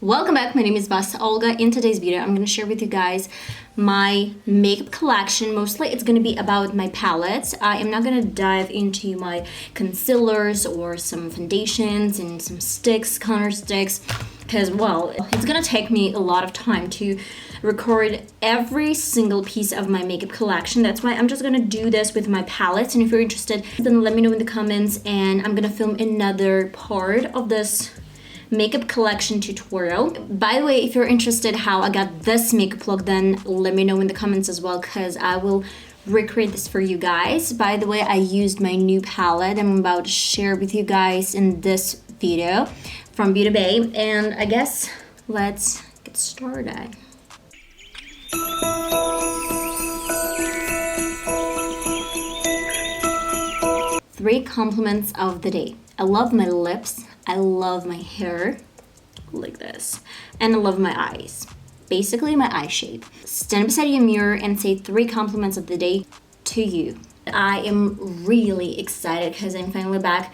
Welcome back, my name is VassaOlga. In today's video, I'm going to share with you guys my makeup collection. Mostly it's going to be about my palettes. I am not going to dive into my concealers or some foundations and some sticks, contour sticks, because, well, it's going to take me a lot of time to record every single piece of my makeup collection. That's why I'm just going to do this with my palettes. And if you're interested, then let me know in the comments, and I'm going to film another part of this makeup collection tutorial. By the way, if you're interested how I got this makeup look, then let me know in the comments as well, because I will recreate this for you guys. By the way, I used my new palette I'm about to share with you guys in this video from Beauty Bay, and I guess let's get started. Three compliments of the day. I love my lips, I love my hair, like this, and I love my eyes. Basically my eye shape. Stand beside your mirror and say three compliments of the day to you. I am really excited because I'm finally back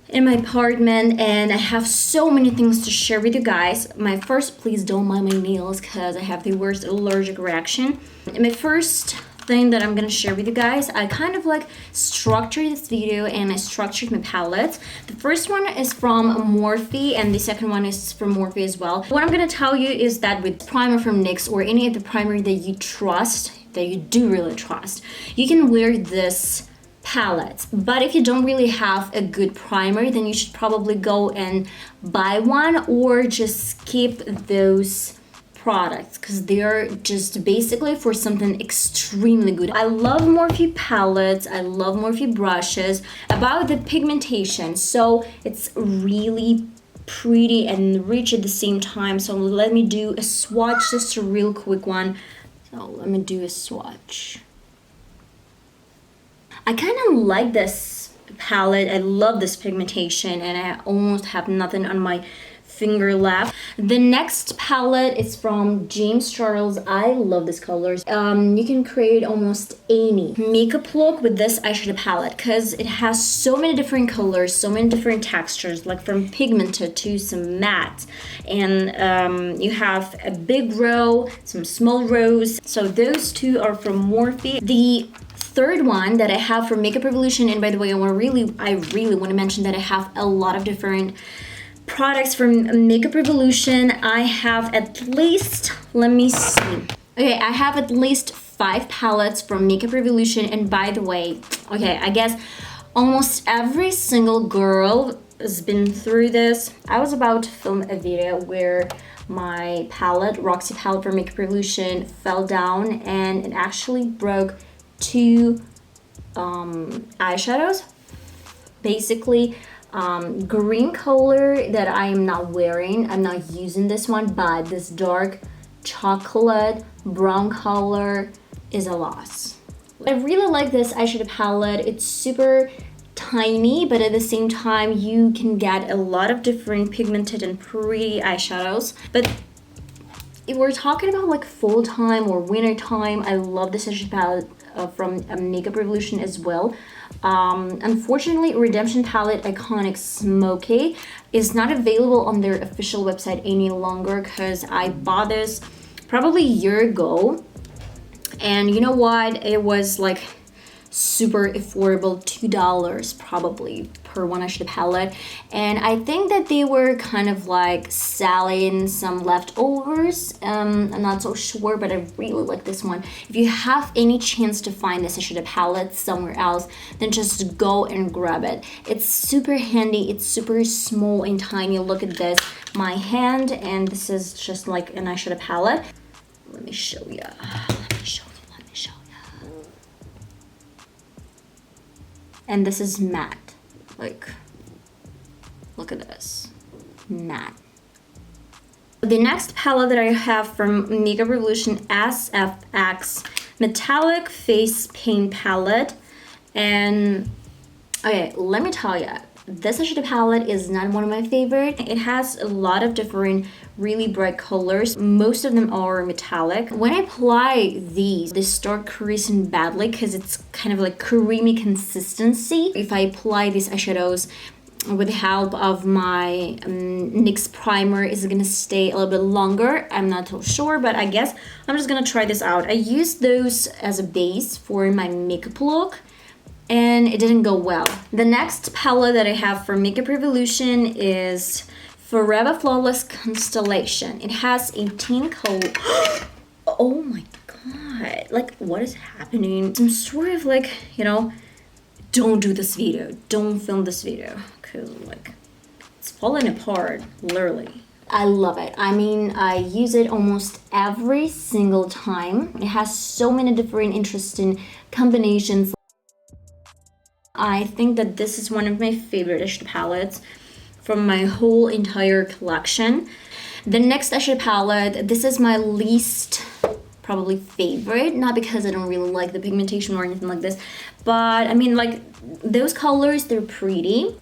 in my apartment and I have so many things to share with you guys. My first, please don't mind my nails because I have the worst allergic reaction. And my first thing that I'm gonna share with you guys, I kind of like structured this video and I structured my palettes. The first one is from Morphe and the second one is from Morphe as well. What I'm gonna tell you is that with primer from NYX or any of the primer that you trust, that you do really trust, you can wear this palette. But if you don't really have a good primer, then you should probably go and buy one or just skip those products because they're just basically for something extremely good. I love Morphe palettes, I love Morphe brushes. About the pigmentation, so it's really pretty and rich at the same time. So let me do a swatch, just a real quick one. So let me do a swatch. I kind of like this palette. I love this pigmentation and I almost have nothing on my finger left. The next palette is from James Charles. I love these colors. You can create almost any makeup look with this eyeshadow palette because it has so many different colors, so many different textures, like from pigmented to some matte. And you have a big row, some small rows. So those two are from Morphe. The third one that I have for Makeup Revolution, and by the way, I really want to mention that I have a lot of different products from Makeup Revolution. I have at least, let me see. Okay, I have at least 5 palettes from Makeup Revolution. And by the way, okay, I guess almost every single girl has been through this. I was about to film a video where my palette, Roxy palette from Makeup Revolution, fell down and it actually broke 2 eyeshadows. Basically, green color that I am not wearing. I'm not using this one, but this dark chocolate brown color is a loss. I really like this eyeshadow palette. It's super tiny, but at the same time you can get a lot of different pigmented and pretty eyeshadows. But if we're talking about like fall time or winter time, I love this eyeshadow palette from Makeup Revolution as well. Unfortunately, Redemption palette Iconic Smoky is not available on their official website any longer because I bought this probably a year ago, and you know what, it was like super affordable, $2 probably per one eyeshadow palette, and I think that they were kind of like selling some leftovers. I'm not so sure, but I really like this one. If you have any chance to find this eyeshadow palette somewhere else, then just go and grab it. It's super handy, it's super small and tiny. Look at this, my hand, and this is just like an eyeshadow palette. Let me show you. And this is matte. Like, look at this, matte. The next palette that I have from Makeup Revolution, SFX Metallic Face Paint Palette. And okay, let me tell you, this eyeshadow palette is not one of my favorite. It has a lot of different really bright colors. Most of them are metallic. When I apply these, they start creasing badly because it's kind of like creamy consistency. If I apply these eyeshadows with the help of my NYX primer is gonna stay a little bit longer. I'm not so sure, but I guess I'm just gonna try this out. I used those as a base for my makeup look and it didn't go well. The next palette that I have for Makeup Revolution is Forever Flawless Constellation. It has 18 colors. Oh my god, like what is happening? I'm sort of like, you know, don't do this video, don't film this video, because like it's falling apart, literally. I love it. I mean, I use it almost every single time. It has so many different interesting combinations. I think that this is one of my favorite eyeshadow palettes from my whole entire collection. The next eyeshadow palette, this is my least probably favorite, not because I don't really like the pigmentation or anything like this, but I mean, like, those colors, they're pretty.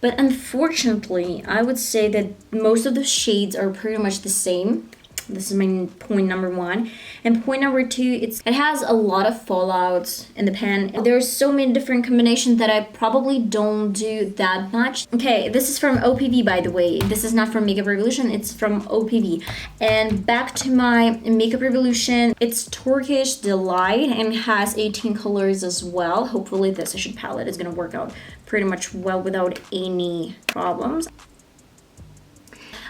But unfortunately, I would say that most of the shades are pretty much the same. This is my point number one. And point number two, it has a lot of fallouts in the pen. There's so many different combinations that I probably don't do that much. Okay, this is from OPV, by the way. This is not from Makeup Revolution, it's from OPV. And back to my Makeup Revolution, it's Turkish Delight and has 18 colors as well. Hopefully this eyeshadow palette is gonna work out pretty much well without any problems.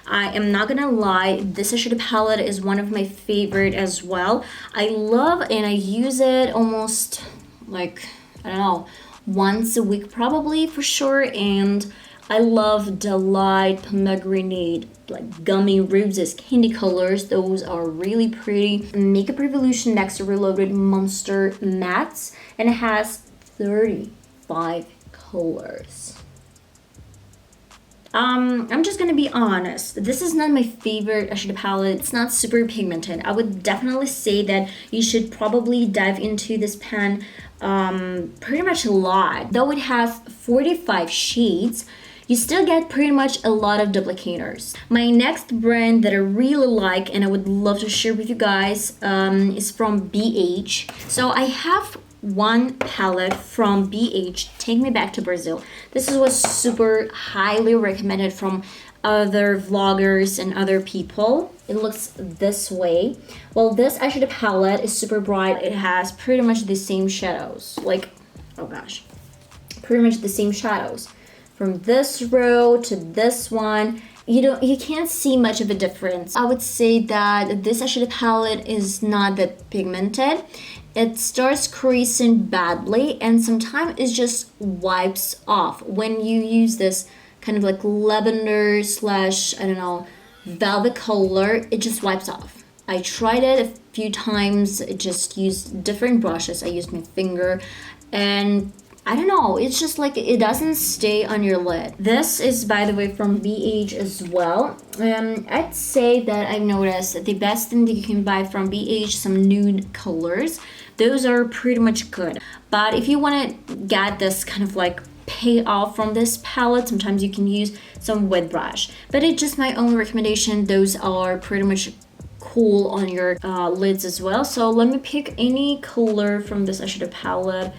I am not gonna lie, this eyeshadow palette is one of my favorite as well. I love and I use it almost like, I don't know, once a week probably for sure. And I love Delight, Pomegranate, like Gummy Roses, candy colors. Those are really pretty. Makeup Revolution Next Reloaded Monster Mattes, and it has 35 colors. I'm just gonna be honest, this is not my favorite eyeshadow palette. It's not super pigmented. I would definitely say that you should probably dive into this pen pretty much a lot. Though it has 45 shades, you still get pretty much a lot of duplicators. My next brand that I really like and I would love to share with you guys is from BH. So I have one palette from BH, Take Me Back to Brazil. This was super highly recommended from other vloggers and other people. It looks this way. Well, this eyeshadow palette is super bright. It has pretty much the same shadows. Like, oh gosh, pretty much the same shadows. From this row to this one, you can't see much of a difference. I would say that this eyeshadow palette is not that pigmented. It starts creasing badly and sometimes it just wipes off. When you use this kind of like lavender slash, I don't know, velvet color, it just wipes off. I tried it a few times, I just used different brushes. I used my finger and I don't know, it's just like it doesn't stay on your lid. This is, by the way, from BH as well. I'd say that I've noticed the best thing that you can buy from BH, some nude colors. Those are pretty much good. But if you want to get this kind of like payoff from this palette, sometimes you can use some wet brush. But it's just my own recommendation. Those are pretty much cool on your lids as well. So let me pick any color from this eyeshadow palette.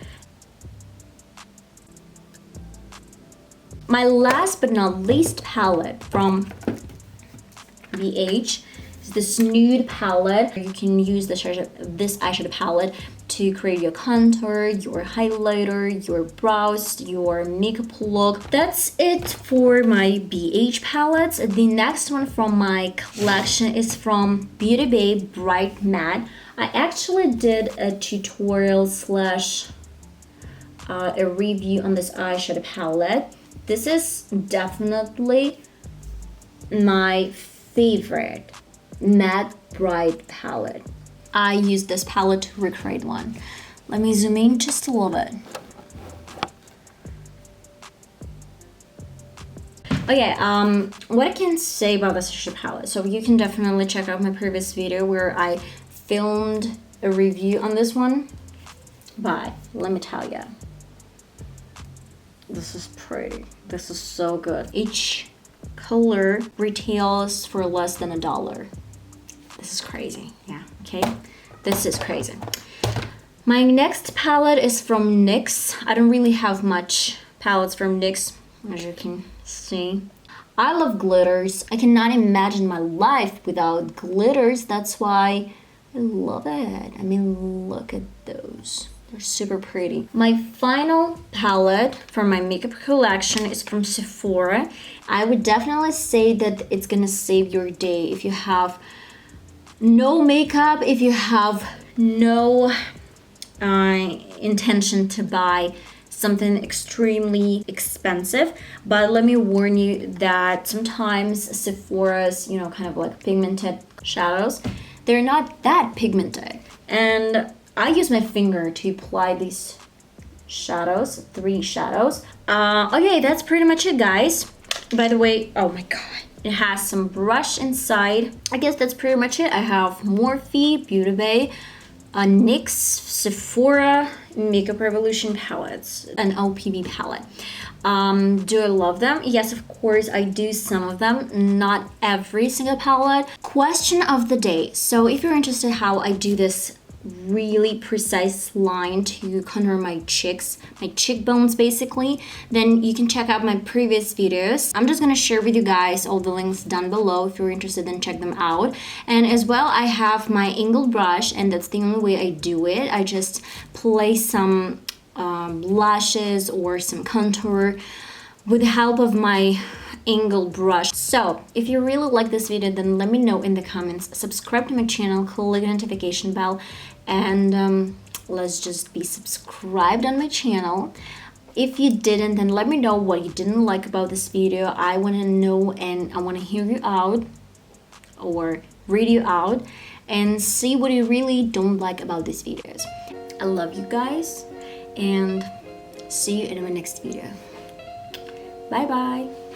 My last but not least palette from BH is this nude palette. You can use this eyeshadow palette to create your contour, your highlighter, your brows, your makeup look. That's it for my BH palettes. The next one from my collection is from Beauty Bay Bright Matte. I actually did a tutorial slash a review on this eyeshadow palette. This is definitely my favorite matte bright palette. I used this palette to recreate one. Let me zoom in just a little bit. Okay, what I can say about this eyeshadow palette. So you can definitely check out my previous video where I filmed a review on this one. But let me tell you, this is pretty. This is so good. Each color retails for less than $1. This is crazy. Yeah, okay. This is crazy. My next palette is from NYX. I don't really have much palettes from NYX, as you can see. I love glitters. I cannot imagine my life without glitters. That's why I love it. I mean, look at those. They're super pretty. My final palette for my makeup collection is from Sephora. I would definitely say that it's gonna save your day if you have no makeup, if you have no intention to buy something extremely expensive. But let me warn you that sometimes Sephora's, you know, kind of like pigmented shadows, they're not that pigmented. And I use my finger to apply these shadows, 3 shadows. Okay, that's pretty much it, guys. By the way, oh my god, it has some brush inside. I guess that's pretty much it. I have Morphe, Beauty Bay, NYX, Sephora, Makeup Revolution palettes, an OPB palette. Do I love them? Yes, of course, I do some of them, not every single palette. Question of the day. So if you're interested how I do this really precise line to contour my cheeks, my cheekbones basically, then you can check out my previous videos. I'm just gonna share with you guys all the links down below. If you're interested, then check them out. And as well, I have my angled brush, and that's the only way I do it. I just place some lashes or some contour with the help of my angled brush. So if you really like this video, then let me know in the comments. Subscribe to my channel, click the notification bell, and let's just be subscribed on my channel. If you didn't, then let me know what you didn't like about this video. I want to know, and I want to hear you out or read you out and see what you really don't like about these videos. I love you guys, and see you in my next video. Bye bye.